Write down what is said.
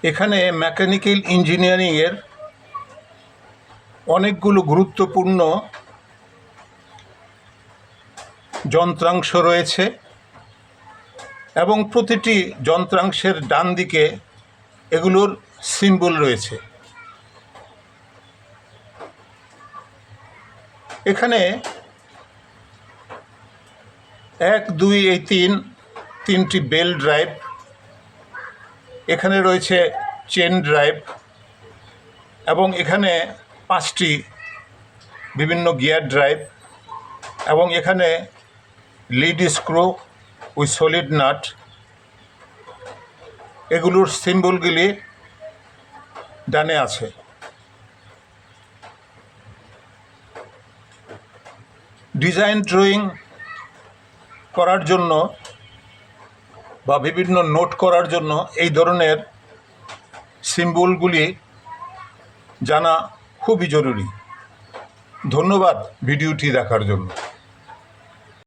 এখানে মেকানিক্যাল ইঞ্জিনিয়ারিংয়ের অনেকগুলো গুরুত্বপূর্ণ যন্ত্রাংশ রয়েছে এবং প্রতিটি যন্ত্রাংশের ডান দিকে এগুলোর সিম্বল রয়েছে। এখানে 1, 2, এই তিনটি বেল ড্রাইভ, এখানে রয়েছে চেন ড্রাইভ এবং এখানে 5টি বিভিন্ন গিয়ার ড্রাইভ এবং এখানে lead screw with solid nut, এগুলোর সিম্বলগুলি ডানে আছে। ডিজাইন ড্রয়িং করার জন্য বা বিভিন্ন নোট করার জন্য এই ধরনের সিম্বলগুলি জানা খুবই জরুরি। ধন্যবাদ ভিডিওটি দেখার জন্য।